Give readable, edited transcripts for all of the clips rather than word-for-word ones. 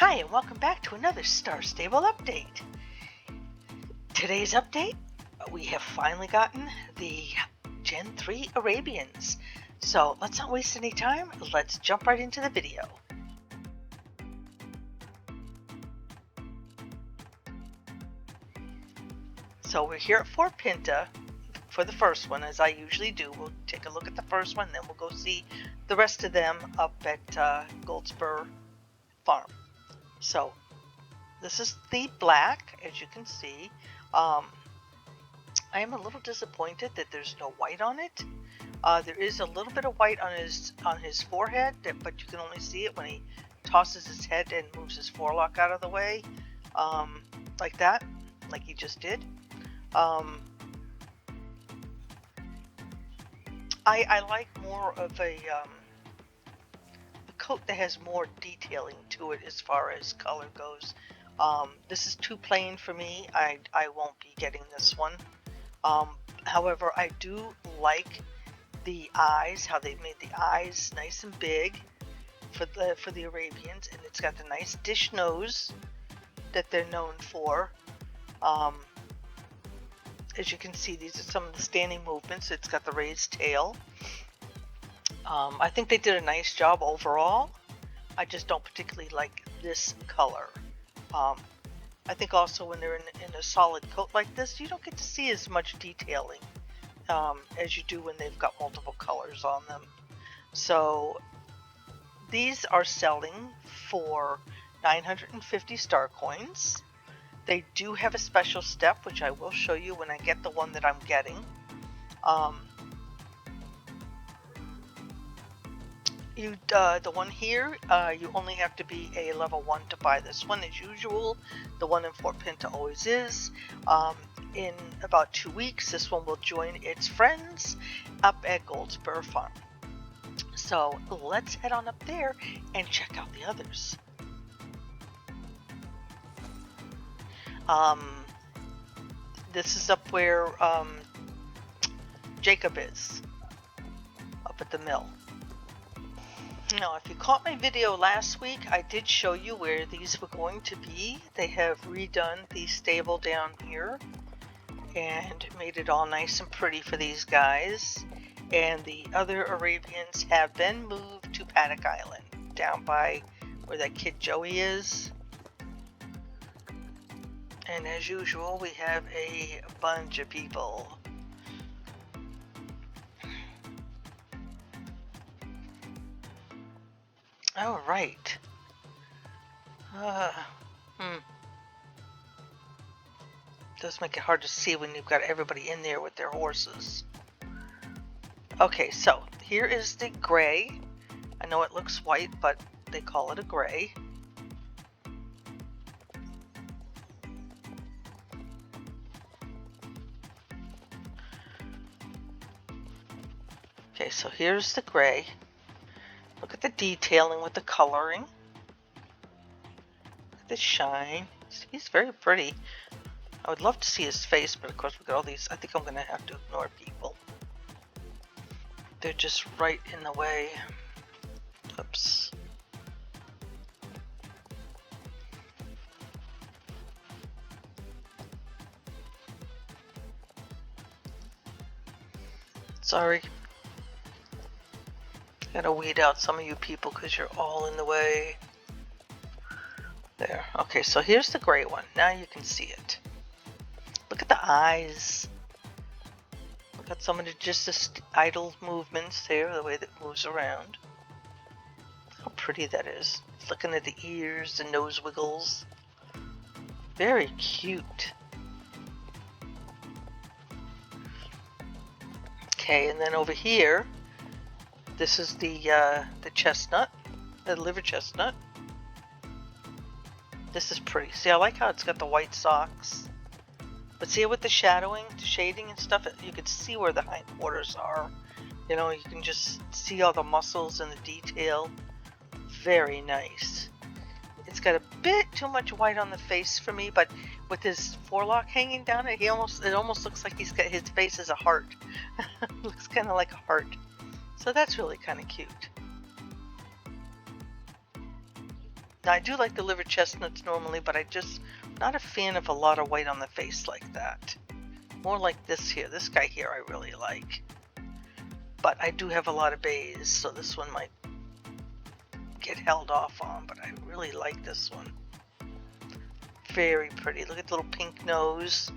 Hi, and welcome back to another Star Stable update. Today's update, we have finally gotten the Gen 3 Arabians. So let's not waste any time, let's jump right into the video. So we're here at Fort Pinta for the first one, as I usually do. We'll take a look at the first one, then we'll go see the rest of them up at Goldspur Farm. So this is the black, as you can see. I am a little disappointed that there's no white on it. There is a little bit of white on his forehead, but you can only see it when he tosses his head and moves his forelock out of the way, like that, like he just did. I like more of a coat that has more detailing to it as far as color goes. This is too plain for me. I won't be getting this one. However, I do like the eyes, how they've made the eyes nice and big for the Arabians, and it's got the nice dish nose that they're known for. As you can see, these are some of the standing movements. It's got the raised tail. I think they did a nice job overall. I just don't particularly like this color. I think also when they're in a solid coat like this, you don't get to see as much detailing as you do when they've got multiple colors on them. So these are selling for 950 star coins. They do have a special step, which I will show you when I get the one that I'm getting. The one here, you only have to be a level 1 to buy this one as usual. The one in Fort Pinta always is. In about 2 weeks, this one will join its friends up at Goldspur Farm. So let's head on up there and check out the others. This is up where Jacob is, up at the mill. Now, if you caught my video last week, I did show you where these were going to be. They have redone the stable down here and made it all nice and pretty for these guys. And the other Arabians have been moved to Paddock Island, down by where that kid Joey is. And as usual, we have a bunch of people. All right. Does make it hard to see when you've got everybody in there with their horses. Okay, so here is the gray. I know it looks white, but they call it a gray. Okay, so here's the gray. Look at the detailing with the coloring. Look at the shine. He's very pretty. I would love to see his face, but of course we got all these. I think I'm going to have to ignore people. They're just right in the way. Oops. Sorry. Gotta weed out some of you people because you're all in the way. There. Okay, so here's the gray one. Now you can see it. Look at the eyes. Look at some of the just idle movements there, the way that it moves around. How pretty that is. Looking at the ears, the nose wiggles. Very cute. Okay, and then over here, this is the chestnut, the liver chestnut. This is pretty. See, I like how it's got the white socks. But see, with the shadowing, the shading and stuff, you can see where the hindquarters are. You know, you can just see all the muscles and the detail. Very nice. It's got a bit too much white on the face for me, but with his forelock hanging down, it almost looks like he's got his face as a heart. Looks kind of like a heart. So that's really kind of cute. Now, I do like the liver chestnuts normally, but I just not a fan of a lot of white on the face like that. More like this here. This guy here I really like. But I do have a lot of bays, so this one might get held off on, but I really like this one. Very pretty. Look at the little pink nose.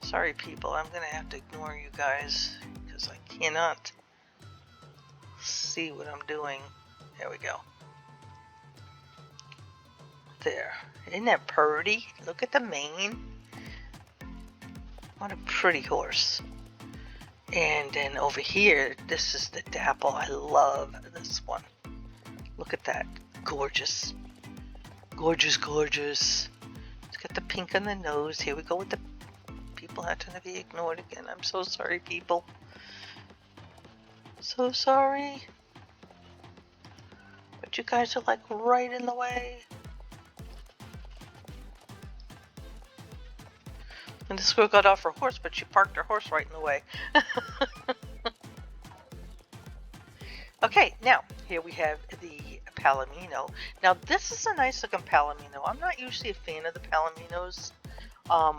Sorry, people. I'm going to have to ignore you guys because I cannot see what I'm doing. There we go. There. Isn't that pretty? Look at the mane. What a pretty horse. And then over here, this is the dapple. I love this one. Look at that. Gorgeous. Gorgeous, gorgeous. It's got the pink on the nose. Here we go with the people having to be ignored again. I'm so sorry, people. So sorry. But you guys are like right in the way. And this girl got off her horse, but she parked her horse right in the way. Okay, now here we have the Palomino. Now this is a nice looking Palomino. I'm not usually a fan of the Palominos,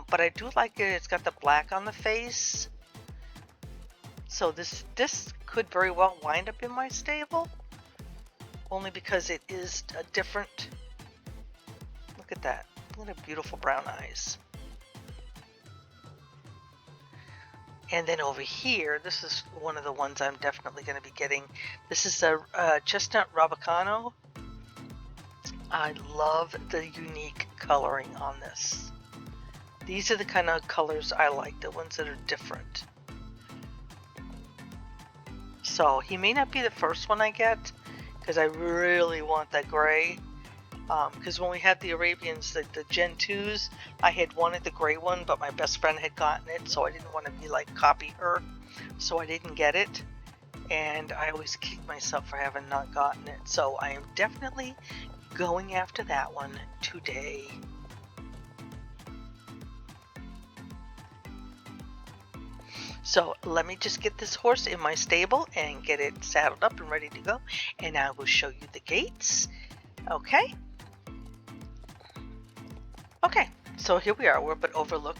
but I do like it. It's got the black on the face. So this could very well wind up in my stable, only because it is a different. Look at that. What a beautiful brown eyes. And then over here, this is one of the ones I'm definitely going to be getting. This is a chestnut Rabicano. I love the unique coloring on this. These are the kind of colors I like, the ones that are different. So he may not be the first one I get, because I really want that gray. Because when we had the Arabians, the Gen 2s, I had wanted the gray one, but my best friend had gotten it, so I didn't want to be like copy her, so I didn't get it, and I always kick myself for having not gotten it. So I am definitely going after that one today. So let me just get this horse in my stable and get it saddled up and ready to go, and I will show you the gates. Okay. Okay, so here we are. We're up at Overlook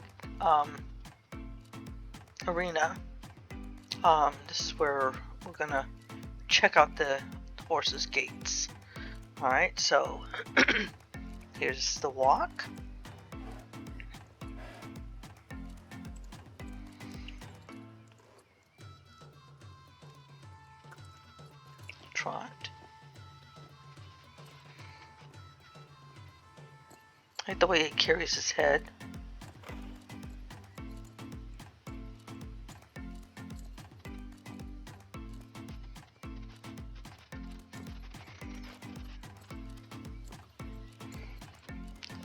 Arena. This is where we're gonna check out the horse's gates. All right, so here's the walk. Trot. I like the way it carries his head.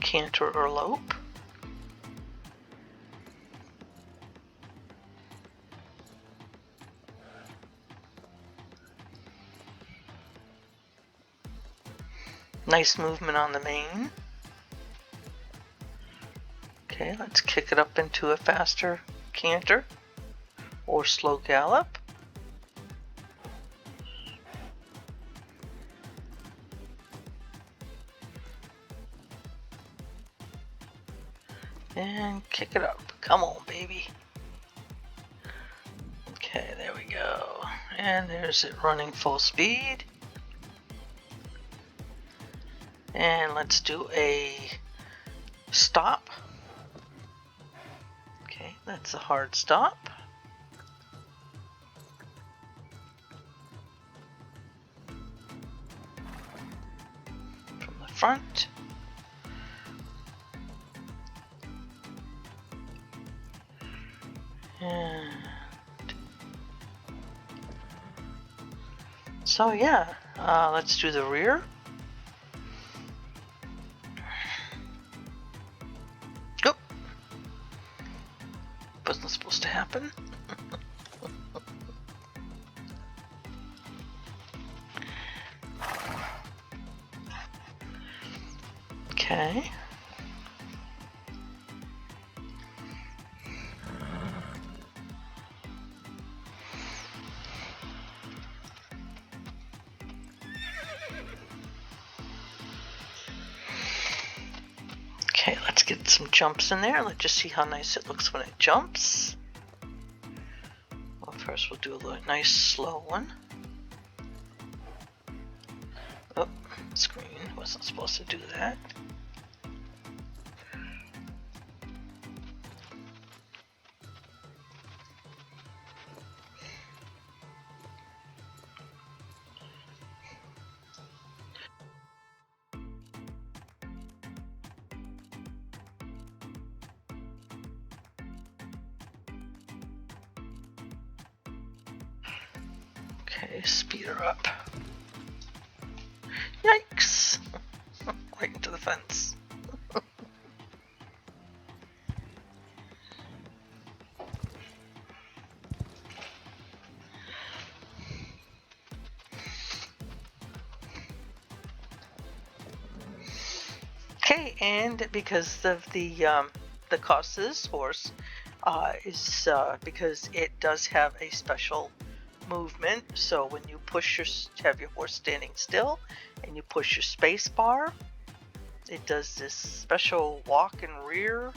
Canter or lope. Nice movement on the mane. Okay, let's kick it up into a faster canter or slow gallop. And kick it up. Come on, baby. Okay, there we go. And there's it running full speed. And let's do a stop. Okay, that's a hard stop. From the front. And so yeah, let's do the rear. Oh, wasn't supposed to happen. Okay. Let's get some jumps in there. Let's just see how nice it looks when it jumps. Well, first we'll do a nice slow one. Oh, screen. Wasn't supposed to do that. Okay, speed her up. Yikes! Right into the fence. Okay, and because of the cost of this horse is because it does have a special movement. So when you have your horse standing still and you push your space bar, it does this special walk and rear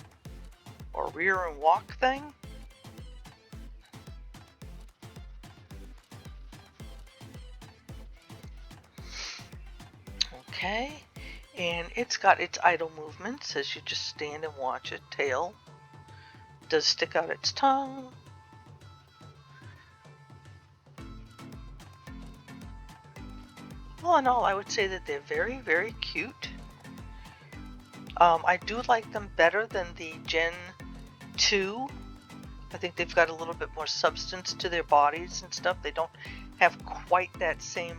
or rear and walk thing. Okay, and it's got its idle movements as you just stand and watch it. Tail does stick out its tongue. All in all, I would say that they're very, very cute. I do like them better than the Gen 2. I think they've got a little bit more substance to their bodies and stuff. They don't have quite that same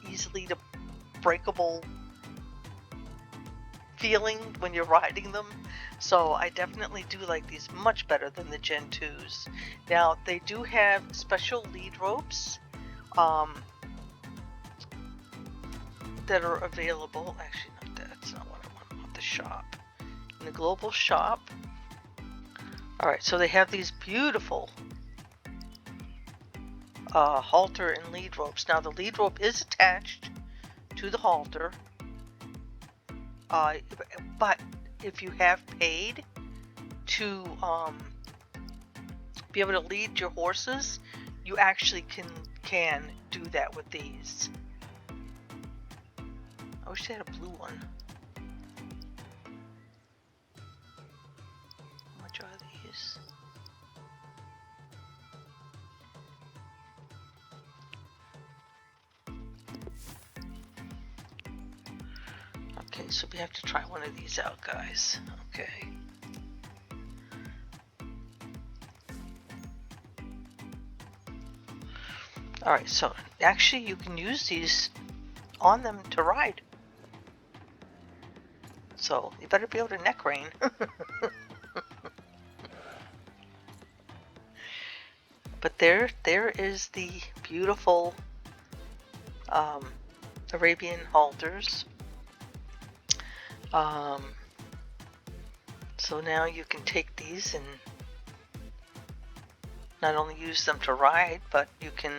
easily to breakable feeling when you're riding them. So I definitely do like these much better than the Gen 2s. Now, they do have special lead ropes that are available. Actually, that's not what I want. I want the shop. In the global shop. Alright, so they have these beautiful halter and lead ropes. Now, the lead rope is attached to the halter. But if you have paid to be able to lead your horses, you actually can do that with these. I wish they had a blue one. How much are these? Okay, so we have to try one of these out, guys. Okay. Alright, so actually you can use these on them to ride. So you better be able to neck rein. But there is the beautiful Arabian halters. So now you can take these and not only use them to ride, but you can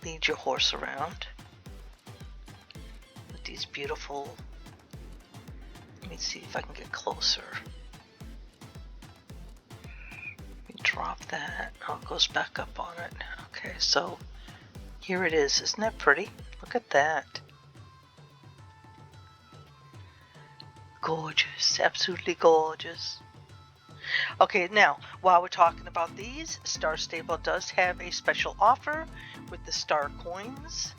lead your horse around with these beautiful. Let me see if I can get closer. Let me drop that. Oh, it goes back up on it. Okay, so here it is. Isn't that pretty? Look at that. Gorgeous, absolutely gorgeous. Okay, now, while we're talking about these, Star Stable does have a special offer with the Star Coins.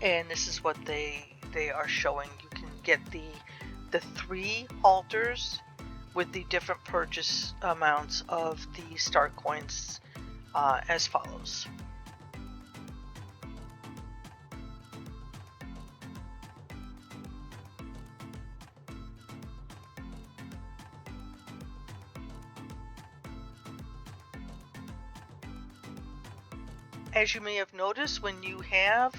And this is what they are showing. You can get the 3 halters with the different purchase amounts of the Star Coins as follows. As you may have noticed, when you have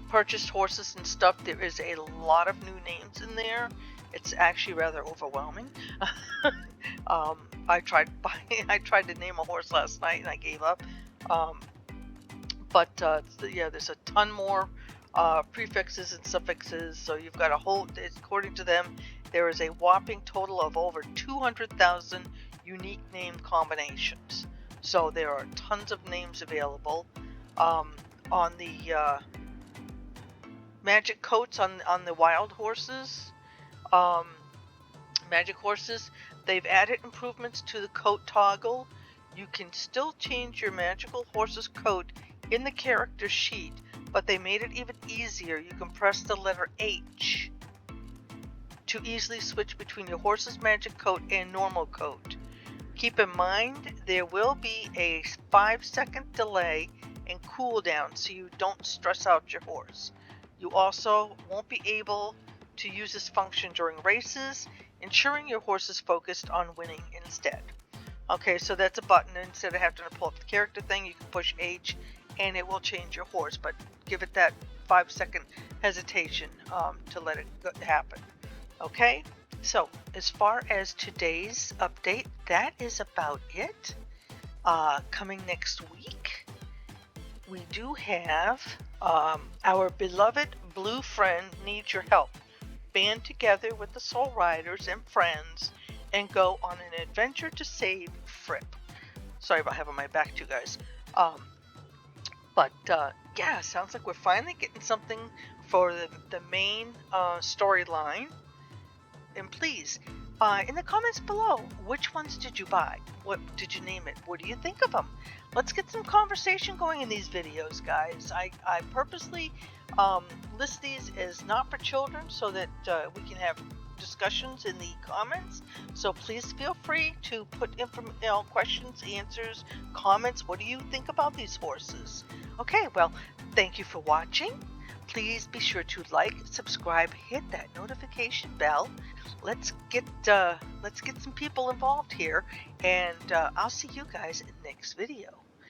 purchased horses and stuff, there is a lot of new names in there. It's actually rather overwhelming. I tried to name a horse last night and I gave up. Yeah, there's a ton more prefixes and suffixes. So you've got a whole, according to them, there is a whopping total of over 200,000 unique name combinations. So there are tons of names available. On the magic coats on the wild horses, magic horses, they've added improvements to the coat toggle. You can still change your magical horse's coat in the character sheet, but they made it even easier. You can press the letter H to easily switch between your horse's magic coat and normal coat. Keep in mind there will be a 5-second delay and cooldown so you don't stress out your horse. You also won't be able to use this function during races, ensuring your horse is focused on winning instead. Okay, so that's a button. Instead of having to pull up the character thing, you can push H and it will change your horse, but give it that 5-second hesitation to let it happen. Okay, so as far as today's update, that is about it. Coming next week, we do have our beloved blue friend needs your help. Band together with the Soul Riders and friends and go on an adventure to save Fripp. Sorry about having my back to you guys. But yeah, sounds like we're finally getting something for the main storyline. And please, in the comments below, which ones did you buy? What did you name it? What do you think of them? Let's get some conversation going in these videos, guys. I purposely list these as not for children so that we can have discussions in the comments. So please feel free to put questions, answers, comments. What do you think about these horses? Okay, well, thank you for watching. Please be sure to like, subscribe, hit that notification bell. Let's get some people involved here, and I'll see you guys in the next video.